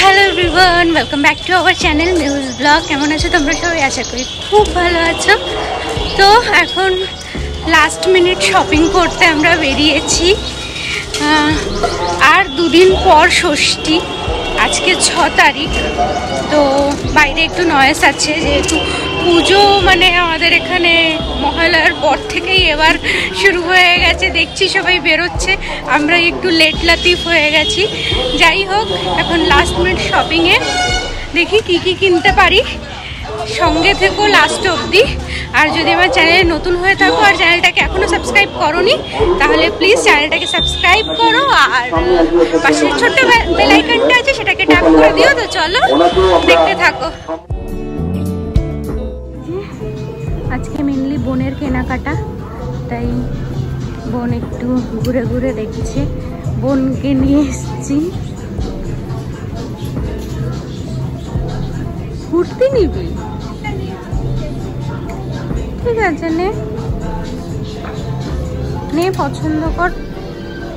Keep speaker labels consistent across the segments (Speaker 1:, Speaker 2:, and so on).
Speaker 1: Hello everyone, welcome back to our channel muse blog. কেমন আছো তোমরা সবাই? আশা করি খুব ভালো আছো। তো এখন লাস্ট মিনিট শপিং করতে আমরা বেরিয়েছি। আর দুদিন পর ষষ্ঠী, আজকে 6 তারিখ। তো বাইরে একটু নয়েস আছে, যেহেতু পুজো মানে আমাদের এখানে মহালয়ার পর থেকেই এবার শুরু হয়ে গেছে। দেখছি সবাই বেরোচ্ছে, আমরা একটু লেট লাতিফ হয়ে গেছি। যাই হোক, এখন লাস্ট মিনিট শপিংয়ে দেখি কি কি কিনতে পারি। সঙ্গে থেকো লাস্ট অবধি। আর যদি আমার চ্যানেলে নতুন হয়ে থাকো আর চ্যানেলটাকে এখনও সাবস্ক্রাইব করোনি, তাহলে প্লিজ চ্যানেলটাকে সাবস্ক্রাইব করো আর পাশে ছোট্ট বেল আইকনটা আছে সেটাকে ট্যাপ করে দিও। তো চলো দেখতে থাকো। আজকে মেনলি বোনের কেনাকাটা, তাই বোন একটু ঘুরে ঘুরে দেখছে। বোনকে নিয়ে এসছি। কুর্তি নিবি? ঠিক আছে, নে পছন্দ কর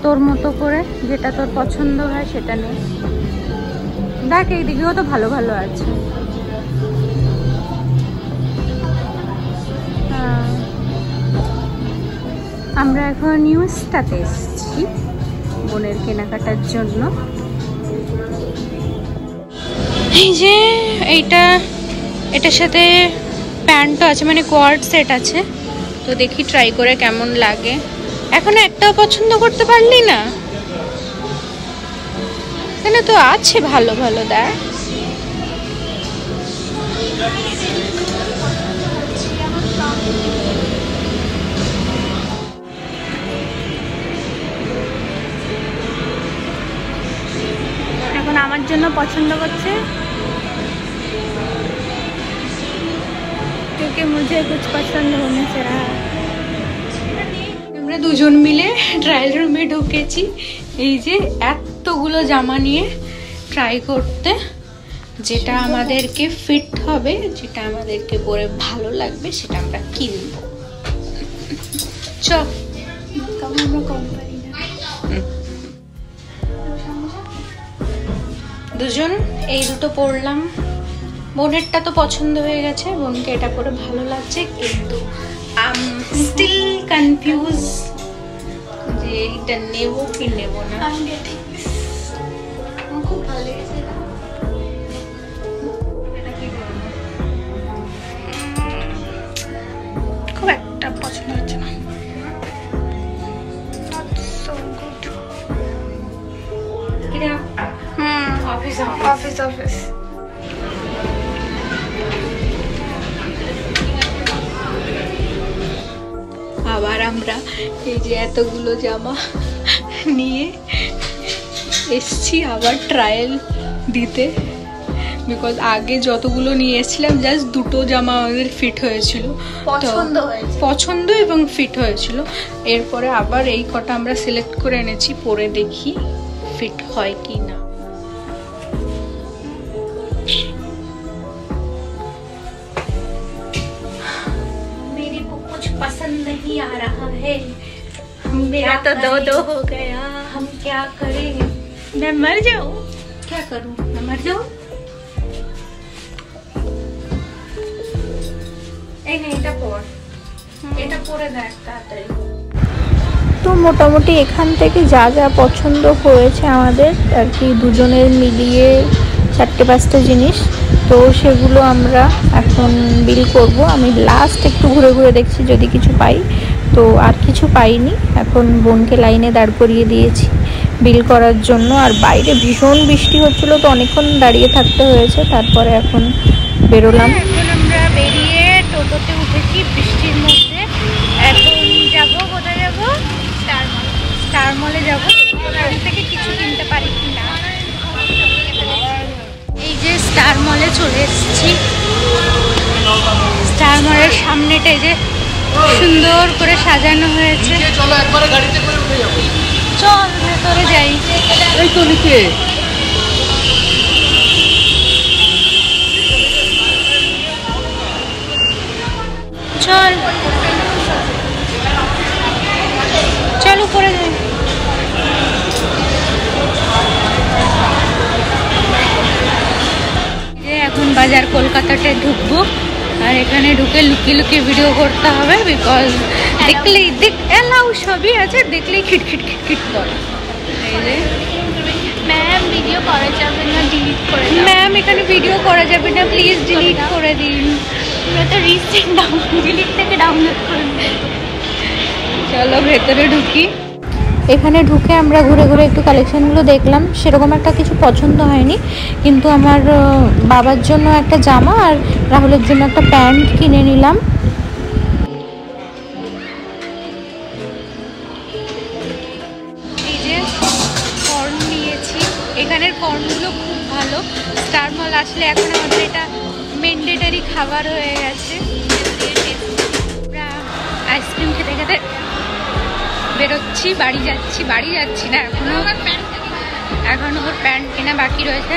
Speaker 1: তোর মতো করে, যেটা তোর পছন্দ হয় সেটা নে। দেখ এইদিকেও তো ভালো ভালো আছে। আমরা এখন নিউজটাতে এসেছি বোনের কেনাকাটার জন্য। এই যে এটার সাথে প্যান্টও আছে, মানে কোয়ার্ড সেট আছে। তো দেখি ট্রাই করে কেমন লাগে। এখনো একটাও পছন্দ করতে পারলি না? এখানে তো আছে ভালো ভালো, দেখ। এখন আমার জন্য পছন্দ করছে, क्योंकि मुझे कुछ पसंद होने से रहा। আমরা দুজন মিলে ট্রায়াল রুমে ঢুকেছি। এই যে এতগুলো জামা নিয়ে ট্রাই করতে, যেটা আমাদেরকে ফিট হবে, যেটা আমাদেরকে পরে ভালো লাগবে, সেটা আমরা কিনবো। চল, আমরা কম পারি না। দুজন এই দুটো পরলাম। বোনেরটা তো পছন্দ হয়ে গেছে, বোনকে এটা পরে ভালো লাগছে, কিন্তু স্টিল কনফিউজ যে এটা নেব কি নেব না। খুব ভালো লেগেছে। খুব একটা পছন্দ হচ্ছে না। অফিস আবার আমরা এই যে এতগুলো জামা নিয়ে এসছি আবার ট্রায়াল দিতে, বিকজ আগে যতগুলো নিয়ে এসেছিলাম জাস্ট দুটো জামা আমাদের ফিট হয়েছিল, পছন্দ এবং ফিট হয়েছিল। এরপরে আবার এই কটা আমরা সিলেক্ট করে এনেছি, পরে দেখি ফিট হয় কি না। पसंद नहीं आ रहा है, मेरा तो दो हो गया, हम क्या करें? मैं मर जाऊं? क्या करूं? मैं मर जाऊं? এটা পরে দেখ তাড়াতাড়ি।
Speaker 2: তো মোটামুটি এখান থেকে যা যা পছন্দ হয়েছে আমাদের আর কি, দুজনের মিলিয়ে 4-5টা জিনিস, তো সেগুলো আমরা এখন বিল করব। আমি লাস্ট একটু ঘুরে ঘুরে দেখছি যদি কিছু পাই, তো আর কিছু পাইনি। এখন বোনকে লাইনে দাঁড় করিয়ে দিয়েছি বিল করার জন্য। আর বাইরে ভীষণ বৃষ্টি হচ্ছিলো, তো অনেকক্ষণ দাঁড়িয়ে থাকতে হয়েছে। তারপরে এখন বেরোলাম।
Speaker 1: এখন আমরা বেরিয়ে টোটোতে উঠেছি বৃষ্টির মধ্যে। এখন যাব, কোথায় যাব? স্টার মলে যাবো। ওখান থেকে কিছু কিনতে পারি কিনা। এই যে স্টার মলে চলে এসেছি। স্টার মলের সামনেটা যে সুন্দর করে সাজানো হয়েছে। চল ভেতরে যাই। এই তো নিচে চল, চল উপরে যাই। আর কলকাতাতে ঢুকবো, আর এখানে ঢুকে লুকিয়ে লুকিয়ে ভিডিও করতে হবে, বিকজ দেখলেই এলাও সবই আছে, দেখলেই খিটখিট খিটখিট করে। এই যে
Speaker 2: ম্যাম ভিডিও করা যাবে না, ডিলিট করে দাও।
Speaker 1: ম্যাম এখানে ভিডিও করা যাবে না, প্লিজ ডিলিট করে দিন।
Speaker 2: আমরা তো রিসেন্ট ডিলিট থেকে ডাউনলোড করে দিই।
Speaker 1: চলো ভেতরে ঢুকি।
Speaker 2: এখানে ঢুকে আমরা ঘুরে ঘুরে একটু কালেকশনগুলো দেখলাম, সেরকম একটা কিছু পছন্দ হয়নি, কিন্তু আমার বাবার জন্য একটা জামা আর রাহুলের জন্য একটা প্যান্ট কিনে নিলাম।
Speaker 1: এই যে কর্ন নিয়েছি, এখানের কর্নগুলো খুব ভালো। স্টার মল আসলে এখন আমাদের এটা ম্যান্ডেটারি খাবার হয়ে গেছে। আমরা আইসক্রিম খেতে খেতে বেরোচ্ছি, বাড়ি যাচ্ছি না এখনো ওর প্যান্ট কেনা বাকি রয়েছে।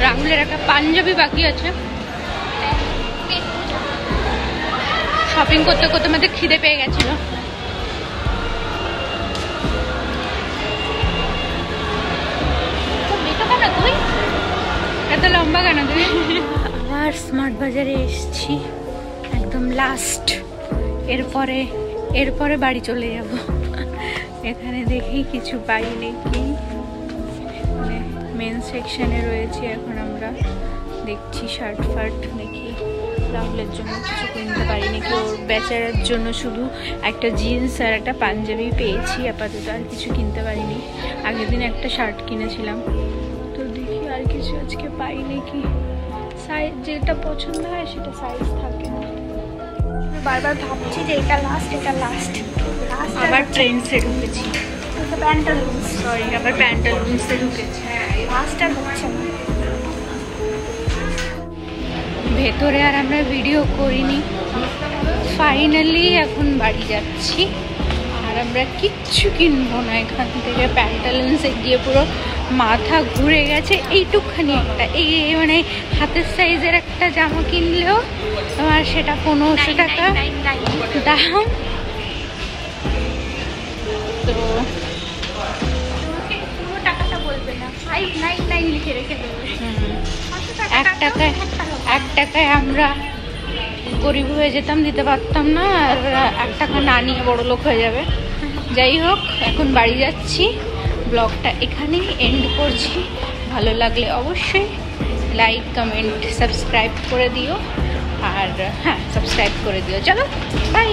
Speaker 1: রাহুলের একটা পাঞ্জাবি বাকি আছে। শপিং করতে করতে আমাদের খিদে পেয়ে গেছিল। এত লম্বা কেন তুই? আবার স্মার্ট বাজারে এসছি, একদম লাস্ট। এরপরে বাড়ি চলে যাব। এখানে দেখি কিছু পাই নাকি। মেন সেকশনে রয়েছে, এখন আমরা দেখছি শার্ট ফার্ট দেখি। রাহুলের জন্য কিছু কিনতে পারি নাকি, ওর বেচারার জন্য শুধু একটা জিন্স আর একটা পাঞ্জাবি পেয়েছি আপাতত, আর কিছু কিনতে পারিনি। আগের দিন একটা শার্ট কিনেছিলাম, তো দেখি আর কিছু আজকে পাই নাকি। সাইজ যেটা পছন্দ হয় সেটা সাইজ থাকে না।
Speaker 2: বারবার ভাবছি যে এটা লাস্ট
Speaker 1: আবার ট্রেন্ডসে ঢুকেছি, আবার প্যান্টালুন্সে ঢুকেছি।
Speaker 2: লাস্টটা হচ্ছে না।
Speaker 1: ভেতরে আর আমরা ভিডিও করিনি, ফাইনালি এখন বাড়ি যাচ্ছি। আর আমরা কিচ্ছু কিনবো না এখান থেকে। প্যান্টালুন্সে গিয়ে পুরো মাথা ঘুরে গেছে। এইটুকখানি একটা মানে হাতের সাইজের একটা জামা কিনলেও তোমার সেটা 1500 টাকা দাম। তো এক টাকায় আমরা গরিব হয়ে যেতাম, দিতে পারতাম না। আর 1 টাকা না নিয়ে বড় লোক হয়ে যাবে। যাই হোক, এখন বাড়ি যাচ্ছি। ব্লগটা এখানেই এন্ড করছি। ভালো লাগলে অবশ্যই লাইক, কমেন্ট, সাবস্ক্রাইব করে দিও। আর হ্যাঁ, সাবস্ক্রাইব করে দিও। চলো বাই।